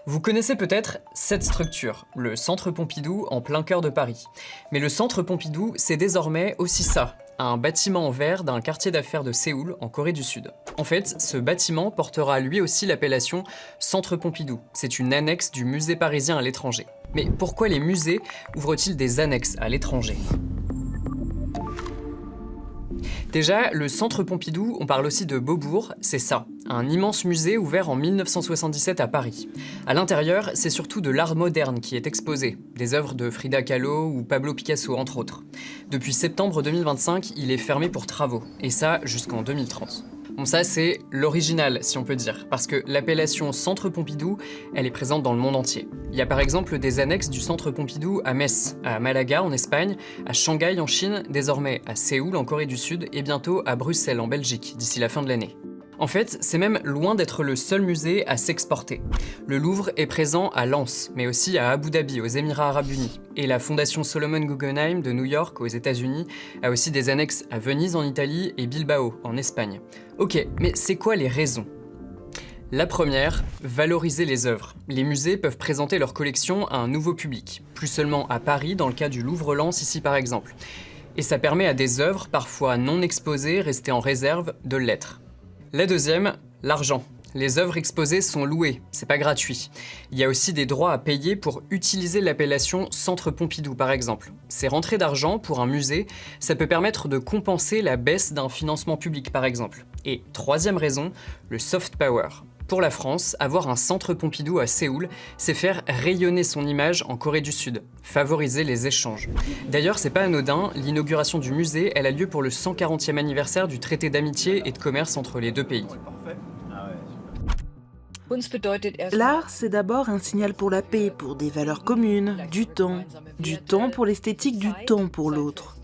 Vous connaissez peut-être cette structure, le Centre Pompidou en plein cœur de Paris. Mais le Centre Pompidou, c'est désormais aussi ça, un bâtiment en verre d'un quartier d'affaires de Séoul, en Corée du Sud. En fait, ce bâtiment portera lui aussi l'appellation Centre Pompidou. C'est une annexe du musée parisien à l'étranger. Mais pourquoi les musées ouvrent-ils des annexes à l'étranger ? Déjà, le Centre Pompidou, on parle aussi de Beaubourg, c'est ça, un immense musée ouvert en 1977 à Paris. À l'intérieur, c'est surtout de l'art moderne qui est exposé, des œuvres de Frida Kahlo ou Pablo Picasso entre autres. Depuis septembre 2025, il est fermé pour travaux, et ça jusqu'en 2030. Bon, ça c'est l'original, si on peut dire, parce que l'appellation Centre Pompidou, elle est présente dans le monde entier. Il y a par exemple des annexes du Centre Pompidou à Metz, à Malaga en Espagne, à Shanghai en Chine, désormais à Séoul en Corée du Sud et bientôt à Bruxelles en Belgique, d'ici la fin de l'année. En fait, c'est même loin d'être le seul musée à s'exporter. Le Louvre est présent à Lens, mais aussi à Abu Dhabi, aux Émirats Arabes Unis. Et la Fondation Solomon Guggenheim de New York, aux États-Unis, a aussi des annexes à Venise en Italie et Bilbao, en Espagne. Ok, mais c'est quoi les raisons ? La première, valoriser les œuvres. Les musées peuvent présenter leur collection à un nouveau public, plus seulement à Paris, dans le cas du Louvre-Lens ici par exemple. Et ça permet à des œuvres, parfois non exposées, restées en réserve, de l'être. La deuxième, l'argent. Les œuvres exposées sont louées, c'est pas gratuit. Il y a aussi des droits à payer pour utiliser l'appellation Centre Pompidou par exemple. Ces rentrées d'argent pour un musée, ça peut permettre de compenser la baisse d'un financement public par exemple. Et troisième raison, le soft power. Pour la France, avoir un Centre Pompidou à Séoul, c'est faire rayonner son image en Corée du Sud, favoriser les échanges. D'ailleurs, c'est pas anodin, l'inauguration du musée, elle a lieu pour le 140e anniversaire du traité d'amitié et de commerce entre les deux pays. L'art, c'est d'abord un signal pour la paix, pour des valeurs communes, du temps pour l'esthétique, du temps pour l'autre.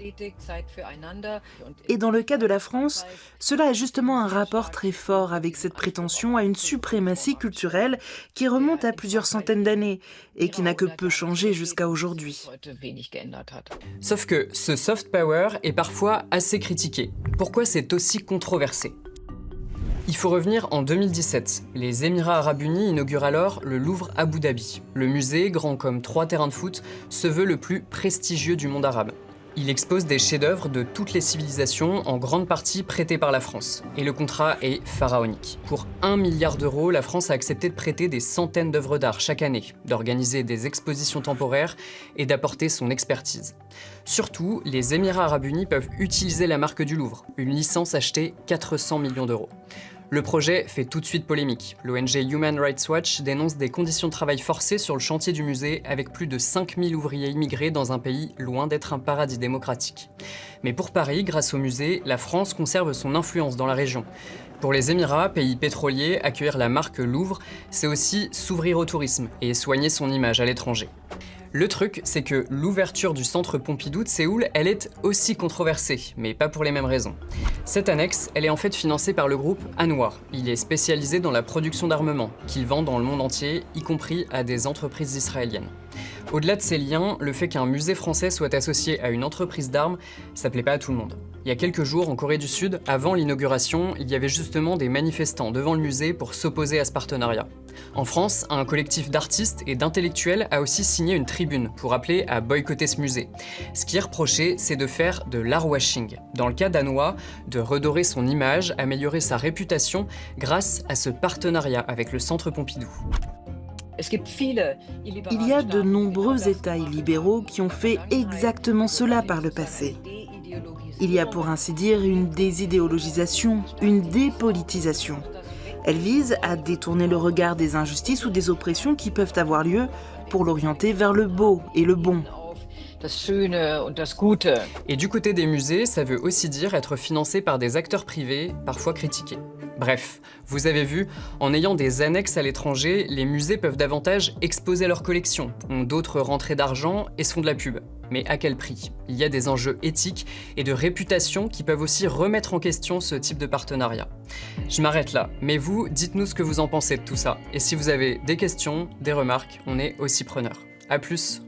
Et dans le cas de la France, cela a justement un rapport très fort avec cette prétention à une suprématie culturelle qui remonte à plusieurs centaines d'années et qui n'a que peu changé jusqu'à aujourd'hui. Sauf que ce soft power est parfois assez critiqué. Pourquoi c'est aussi controversé ? Il faut revenir en 2017. Les Émirats Arabes Unis inaugurent alors le Louvre Abu Dhabi. Le musée, grand comme 3 terrains de foot, se veut le plus prestigieux du monde arabe. Il expose des chefs-d'œuvre de toutes les civilisations, en grande partie prêtés par la France. Et le contrat est pharaonique. Pour 1 milliard d'euros, la France a accepté de prêter des centaines d'œuvres d'art chaque année, d'organiser des expositions temporaires et d'apporter son expertise. Surtout, les Émirats Arabes Unis peuvent utiliser la marque du Louvre, une licence achetée 400 millions d'euros. Le projet fait tout de suite polémique. L'ONG Human Rights Watch dénonce des conditions de travail forcées sur le chantier du musée avec plus de 5000 ouvriers immigrés dans un pays loin d'être un paradis démocratique. Mais pour Paris, grâce au musée, la France conserve son influence dans la région. Pour les Émirats, pays pétrolier, accueillir la marque Louvre, c'est aussi s'ouvrir au tourisme et soigner son image à l'étranger. Le truc, c'est que l'ouverture du Centre Pompidou de Séoul, elle est aussi controversée, mais pas pour les mêmes raisons. Cette annexe, elle est en fait financée par le groupe Hanwha. Il est spécialisé dans la production d'armements, qu'il vend dans le monde entier, y compris à des entreprises israéliennes. Au-delà de ces liens, le fait qu'un musée français soit associé à une entreprise d'armes, ça plaît pas à tout le monde. Il y a quelques jours, en Corée du Sud, avant l'inauguration, il y avait justement des manifestants devant le musée pour s'opposer à ce partenariat. En France, un collectif d'artistes et d'intellectuels a aussi signé une tribune pour appeler à boycotter ce musée. Ce qui est reproché, c'est de faire de l'artwashing. Dans le cas d'Hanwha, de redorer son image, améliorer sa réputation grâce à ce partenariat avec le Centre Pompidou. Il y a de nombreux États illibéraux qui ont fait exactement cela par le passé. Il y a pour ainsi dire une désidéologisation, une dépolitisation. Elle vise à détourner le regard des injustices ou des oppressions qui peuvent avoir lieu pour l'orienter vers le beau et le bon. Et du côté des musées, ça veut aussi dire être financé par des acteurs privés, parfois critiqués. Bref, vous avez vu, en ayant des annexes à l'étranger, les musées peuvent davantage exposer leurs collections, ont d'autres rentrées d'argent et se font de la pub. Mais à quel prix ? Il y a des enjeux éthiques et de réputation qui peuvent aussi remettre en question ce type de partenariat. Je m'arrête là, mais vous, dites-nous ce que vous en pensez de tout ça. Et si vous avez des questions, des remarques, on est aussi preneurs. À plus.